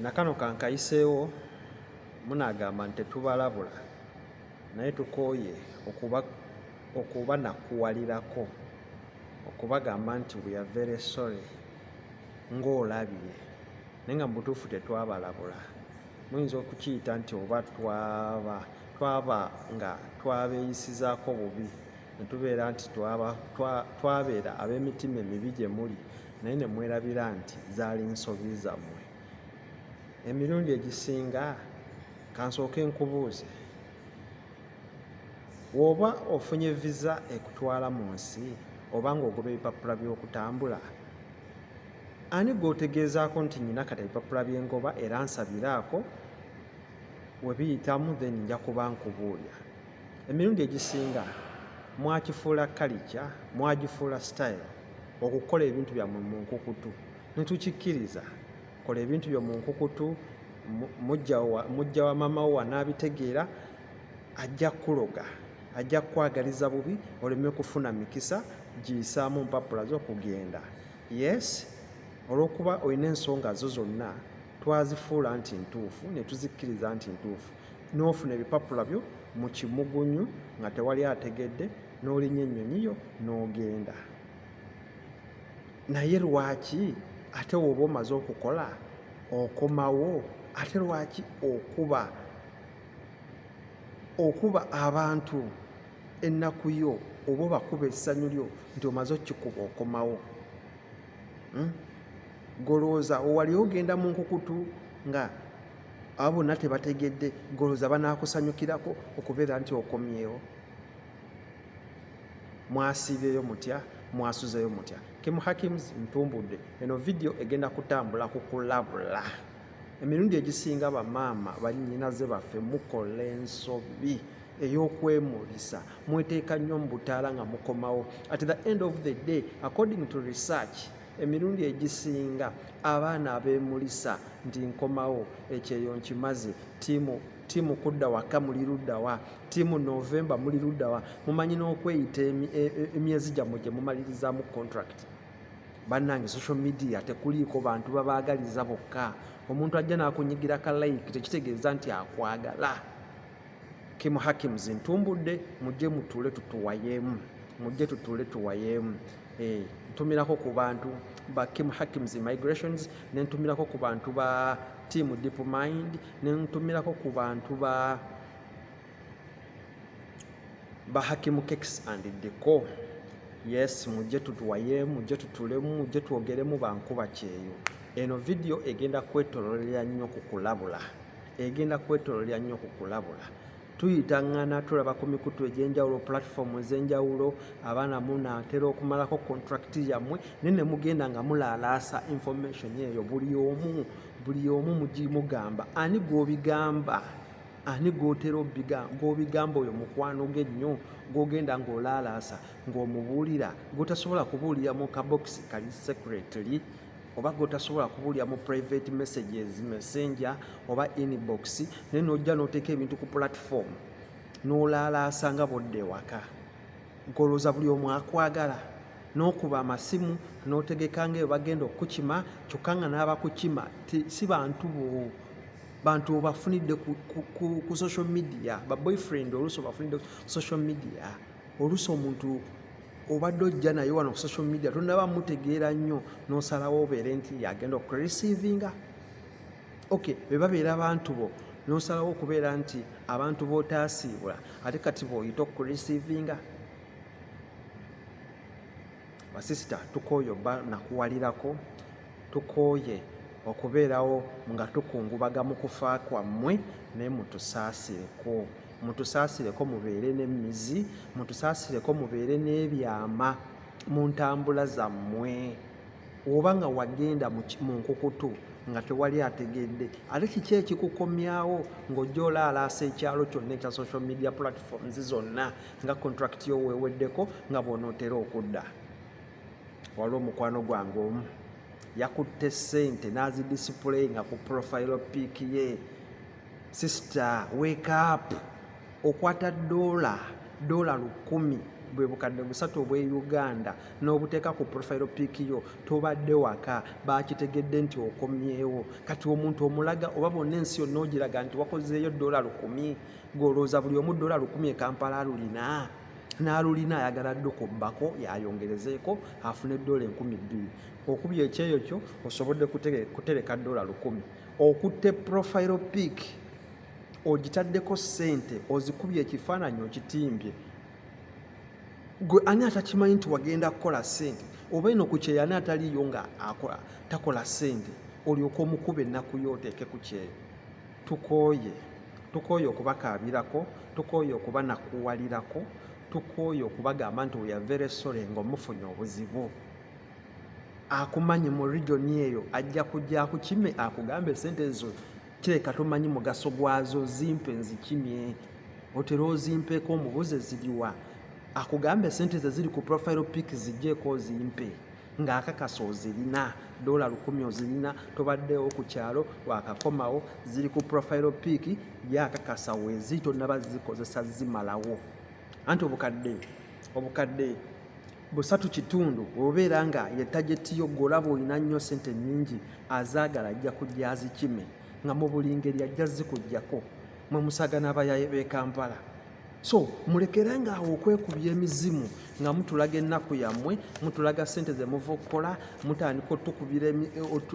nakano kankayiseewo munagamba nti tetubalabula naye tukooye okuba nakuwalirako okubagamba nti we are very sorry ng'olabye naye nga mu butuufu tetwabalabula. Muyinza okukiyita nti oba twaba nga twabeeyisizaako bubi ne tubeera nti twabeera ab'emitima emibi gye muli naye ne mwerabira nti zaali nsobi zammwe. Emirundi egisinga kansooke nkubuuze, bw'oba ofunye visa ekutwala mu nsi oba ng'ogoba ebipapula by'okutambula, ani gw'otegeezaako nti nnyina kati ebipapula bye ngoba era nsabiraako we biyitamu then nja kuba nkubuulya. Emirundi egisinga mwakifuula kalica, mwagifuula style okukola ebintu byammwe mu nkukutu. Ne tukikkiriza, kola ebintu byo mu nkukutu, mujja wa maama wo wanaabitegeera ajja kuloga, ajja kwagaliza bubi oleme kufuna mikisa, giyisaamu mpapula z'okugenda. Yes, olw'okuba olina ensonga zo zonna twazifuula nti ntuufu ne tuzikkiriza nti ntuufu, n'ofuna ebipapula byo mu kimugunyu nga tewali ategedde, n'olinya ennyonyi yo n'ogenda. Naye lwaki ate w'oba omaze okukola okomawo? Ate lwaki okuba abantu ennaku yo oba obakuba essanyu lyo nti omaze okikuba okomawo? Golooza owali ogenda mu nkukutu nga abo bonna tebategedde, golooza banaakusanyukirako okubeera nti okomyewo? Mwasiibyeyo mutya? Mwasuzeyo mutya? Kim Hakims ntumbudde. Eno vidiyo egenda kutambula kukulabula. Emirundi egisinga bamaama bannyinaze baffe mukola ensobi ey'okwemulisa, mweteeka nnyo mu butaala nga mukomawo. At the end of the day, according to research, emirundi egisinga abaana abeemulisa nti nkomawo ekyeyo nkimaze, tiimu kudda waka muli ludda wa, tiimu November muli ludda wa, mumanyi n'okweyita emyezi gyammwe gye mumalirizamu contract. Bannange social media tekuliiko bantu babaagaliza bokka. Omuntu ajja n'akunyigira ka like tekitegeeza nti akwagala. Kim Hakims ntumbudde, mujje mutuule tutuwayeemu, mujje tutuule tuwayeemu. Ntumirako ku bantu ba Kim Hakims Immigrations, ne ntumirako ku bantu ba Team Deep Mind, ne ntumirako ku bantu ba Hakim Cakes and Deco. Yes, mujje tutuwayeemu, mujje tutuulemu, mujje twogeremu bankuba kyeyo. Eno vidiyo egenda kwetololera nnyo kukulabula, egenda kwetololera nnyo kukulabula. Tuyitaŋŋana tulaba ku mikutu egy'enjawulo, platform ez'enjawulo, abaana munaatera okumalako contract yammwe naye ne mugenda nga mulaalaasa information eyo. Buli omu mugimugamba. Ani gw'obigamba? Ani gw'otera gw'obigamba oyo mukwano ge nnyo gw'ogenda ng'olaalaasa ng'omubuulira, gw'otasobola kubuulira mu kabokisi kali secretly, oba gw'otasobola kubuulira mu private messages, messenger oba inbox, naye n'ojja n'oteeka ebintu ku platform n'olaalaasa nga bodde waka. Golooza buli omu akwagala, n'okuba amasimu n'otegeka ng'eyo bagenda okukima, kyokka nga n'abakukima si bantu bo. Bantu obafunidde ku social media, ba boyfriend oluusi obafunidde ku social media. Oluusi omuntu obadde ojja naye wano ku social media tonnaba mutegeera nnyo n'osalawo obeere nti yagenda okureceivinga. Okay, be babeera abantu bo n'osalawo okubeera nti abantu b'otaasiibula ate kati bw'oyita okureceivinga. Basisita, tukooye obba nakuwalirako, tukooye okubeerawo nga tukungubaga mu kufa kwammwe, naye mutusaasireko. Mutusaasireko mubeere n'emmizi, mutusaasireko mubeere n'ebyama mu ntambula zammwe. Oba nga wagenda mu nkukutu nga tewali ategedde, ate kiki ekikukomyawo ng'ojja olaalaasa ekyalo kyonna ekya social media platforms zonna nga contract yo weeweddeko nga bw'onootera okudda? Waliwo omukwano gwange omu yakutte ssente n'azidisipuleyinga ku profile pic ye. Sister, wake up. Okwata $1,000 bwe bukadde 3 obwe Uganda n'obuteeka ku profile pic yo tobadde waka bakitegedde nti okomyewo kati omuntu omulaga oba bonna ensi yonna ogiraga nti wakozeeyo $1,000 golooza buli omu $1,000 e Kampala alulina n'alulina ayagala dde okubbako yayongerezeeko afune $2,000 okubya ekyeyo kyo osobodde kutereka $1,000 okutte profile pic ogitaddeko ssente ozikubye ekifaananyi okitimbye gwe ani atakimanyi nti wagenda kukola ssente oba eno ku kyeyo ani ataliyo nga takola ssente olyoka omukuba ennaku yo oteeke ku kyeyo tukooye okubakaabirako tukooye okubanakuwalirako tukooye okubagamba nti we are very sorry ng'omufunye obuzibu akumanyi mu regioni eyo ajja kujja akukime akugambe ssente ezo kireka tomanyi mugaso gwazo zimpe nzikimye otera ozimpeeko omubuze ziriwa akugambe ssente ze ziri ku profile pic zijjeeko zimpe ng'akakasa ozirina $1,000 ozirina tobaddewo ku kyalo wakakomawo ziri ku profile pic yakakasa weezi tonnaba zikozesa zimalawo anti obukadde 3.5 obeera nga ye tageti yo golaba olina nnyo ssente nnyingi azaagala ajja kujja azikime nga mu buli ngeri ajja zikugjako mwe musagana abayaye b'e Kampala so mulekerenga awo okwekubya emizimu nga mutulaga ennaku yammwe mutulaga ssente ze muva okukola mutandika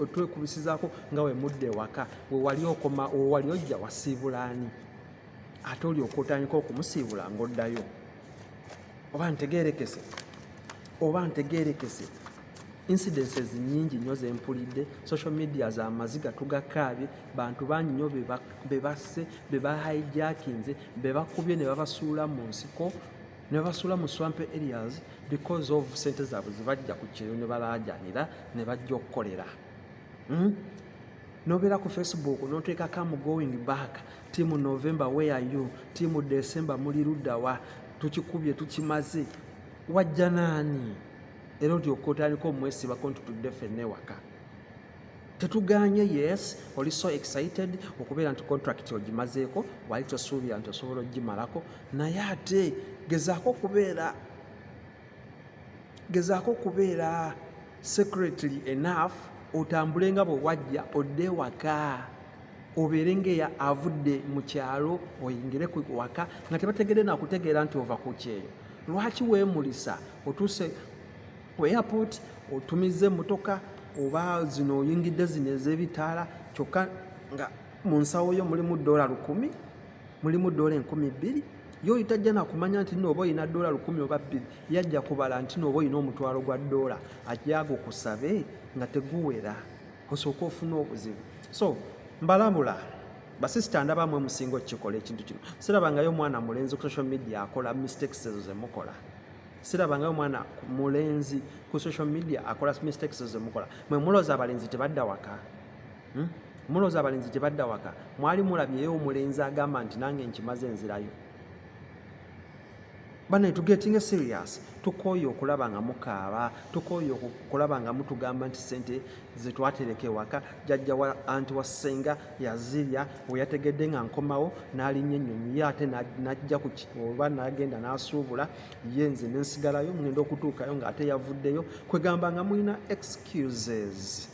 otwekubisizaako nga we mudde waka wewali ojja wasiibulaani ate olyoka otandika okumusiibula ng'oddayo oba ntegeerekese incidences nyingi nnyo zempulidde social media z'amaziga tugakaabye bantu bangi nnyo be basse be bahijackinze be bakubye ne babasuula mu nsiko ne babasuula mu swamp areas because of ssente zaabwe zibajja ku kyeyo ne balaajanira ne bajja okukolera nobeera ku Facebook n'oteekako am going back team November where are you team December muli luddawa tukikubye tukimaze wajja naani era olyoka otandika omwesibako nti tudde ffenna ewaka tetuganye yes oli so excited okubeera nti contract ogimazeeko wali tosuubira nti osobola ogimalako naye ate gezaako okubeera secretly enough otambule nga bwe wajja odde ewaka obeere ng'eya avudde mu kyalo oyingire ku waka nga tebategedde nakutegeera nti ova ku kyeyo lwaki weemulisa otuuse ku airport otumize emmotoka oba zino oyingidde zino ez'ebitaala kyokka nga mu nsawo yo mulimu $1,000 mulimu $2,000 yo itajja nakumanya nti nooba oyina $1,000 oba 2 yajja kubala nti nooba oyina omutwalo gwa $1 ajja gukusabe nga teguwera osooka ofuna obuzibu so mbalabula basisita ndabamwe musinga okikola ekintu kino sirabangayo mwana mulenzi ku social media akola mistakes ezo zemukola sirabangayo mwana mulenzi ku social media akola mistakes ezo zemukola mwe mulooza abalenzi tebadda waka mulooza abalenzi tebadda waka mwali mulabyeyo omulenzi agamba nti nange nkimaze enzirayo bane to getting serious tukooye okulaba nga mukaaba tukooye okulaba nga mutugamba nti ssente zetwatereka ewaka jjajja wa anti wassenga yazirya we yategedde nga nkomawo n'alinnya ennyonyi ye ate n'ajja oba n'agenda n'asuubula ye nze n'ensigalayo ngenda okutuukayo ng'ate yavuddeyo kwegamba nga mulina excuses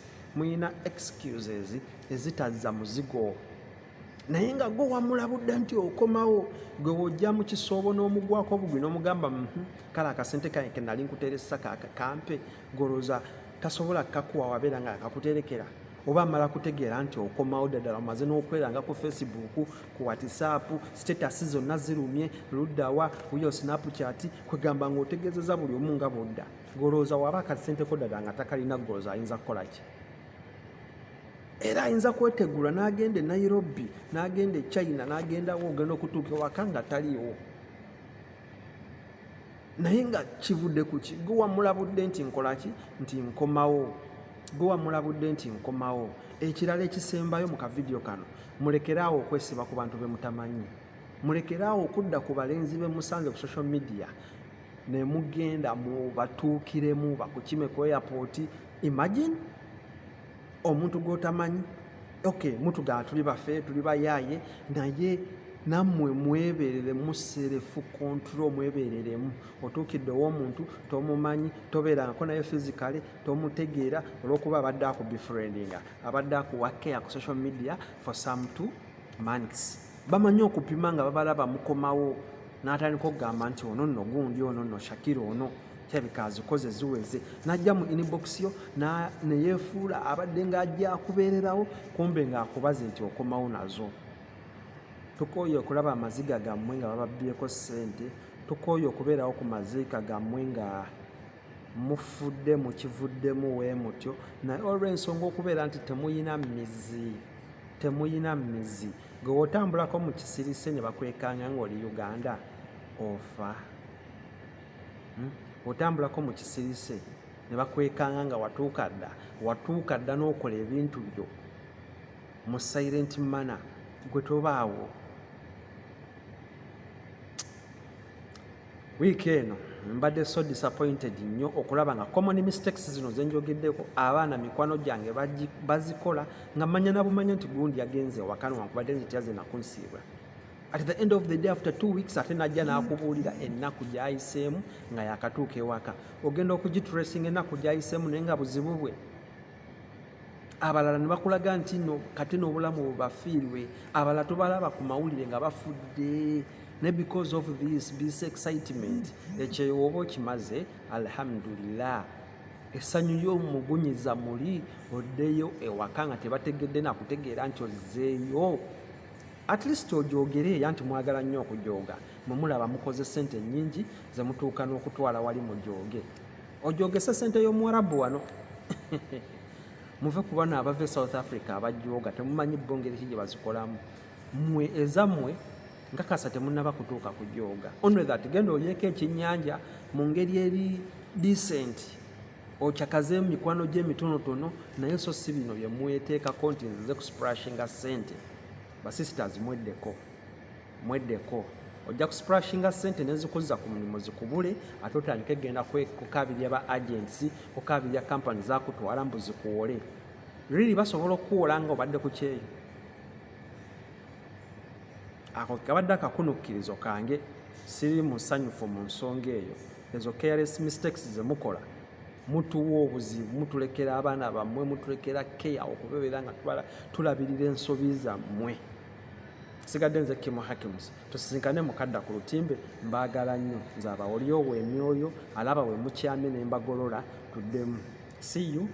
ezitazza muzigo naye nga gwe wamulabudde nti okomawo gwe wojja mu kisoobo n'omugwako obugwi n'omugamba kale akasente ke nali nkuteresa kampe golooza tasobola kakuwa wabeera nga akakuterekera oba amala kutegeera nti okomawo ddala omaze n'okweranga ku Facebook ku WhatsApp status zonna zirumye luddawa uyo Snapchat kwegamba ng'otegeezeza buli omu nga bodda golooza waba akasente ko ddala nga takalina golooza ayinza kukola ki era ayinza kwetegula n'agenda e Nairobi n'agenda e China n'agendawo ogenda okutuuka ewaka nga taliiwo naye nga kivudde ku ki gwe wamulabudde nti nkolaki nti nkomawo gwe wamulabudde nti nkomawo ekirala ekisembayo mu kavidiyo kano mulekeraawo okwesiba ku bantu be mutamanyi mulekeraawo okudda ku balenzi be musanze ku social media ne mugenda mu batuukiremu bakukime ku airport imagine omuntu gw'otamanyi okay mutugamba tuli baffe tuli bayaaye naye nammwe mwebereremu self control, mwebereremu. Otuukiddewo omuntu tomumanyi, tobeerangako naye physically, tomutegeera olw'okuba abadde akubefriendinga, abadde akuwakkeya ku social media for some 2 months. Bamanyi okupima nga babalaba mukomawo n'atandika okugamba nti ono nno gundi, ono nno Shakira, ono kirabika azikoze ziweze, n'ajja mu inbox yo ne yeefuula abadde ng'ajja akubeererawo, kumbe ng'akubaze nti okomawo nazo. Tukooye okulaba amaziga gammwe nga bababbyeko ssente, tukooye okubeerawo ku maziika gammwe nga mufudde mukivuddemu wee mutyo, naye olw'ensonga okubeera nti temuyina mizi. Gwe otambulako mu kisirise ne bakwekanga ng'oli Uganda, ofa. Otambulako mu kisirise ne bakwekanga nga watuuka dda n'okola ebintu byo mu silent manner, gwe tobaawo. Wiiki eno mbadde so disappointed nnyo okulaba nga common mistakes zino zenjogeddeko abaana mikwano gyange bazikola nga manya na bumanya nti gundi yagenze ewaka newankubadde nti tyaze nakunsiibula. At the end of the day, after 2 weeks, ate najja n'akubuulira ennaku gy'ayiseemu nga yakatuuka ewaka. Ogenda okugitracing ennaku gy'ayiseemu naye nga buzibu bwe. Abalala ne bakulaga nti no kati n'obulamu bubafiirwe, abalala tubalaba ku mawulire nga bafudde. Ne because of this excitement, ekyo oba okimaze, alhamdulillah, essanyu y'omugunyiza muli, oddeyo ewaka nga tebategedde nakutegeera nti ozzeeyo. At least ojoogere ya nti mwagala nnyo okujooga, mwe mulaba mukoze ssente nnyingi ze mutuuka n'okutwala wali mujooge. Ojoogese ssente y'Omuwarabu wano. Muve ku bano abava e South Africa abajooga, temumanyi bo ngeri ki gye bazikolamu. Mmwe ezammwe nkakasa temunnaba kutuuka kujooga. Only that genda olyeko ekyennyanja mu ngeri eri decent, okyakazeemu mikwano gy'emitonotono, naye so si bino bye mweteekako nti nzize ku splashinga ssente. Basisters mweddeko. Ojja ku splashinga ssente nezikuza ku mulimu zikubule, ate otandike genda kukabirya ba agents, kukabirya kampani zakutwala mbu zikuwole. Really basobola okuwola nga obadde ku kyeyo. Ako kabadde akakunukkirizo kange, siri musanyufu mu nsonga eyo. Ezo careless mistakes ze mukola, mutuwa obuzibu, mutulekera abaana bammwe, mutulekera keya okubeera nga tulabirira ensobi zammwe. Sigadde nze Kimu Hakims, tusisinkane mukadda ku lutimbe, mbaagala nnyo. Nze abawoli owo emyoyo, alaba we mukyamye ne mbagolola, tuddemu. See you.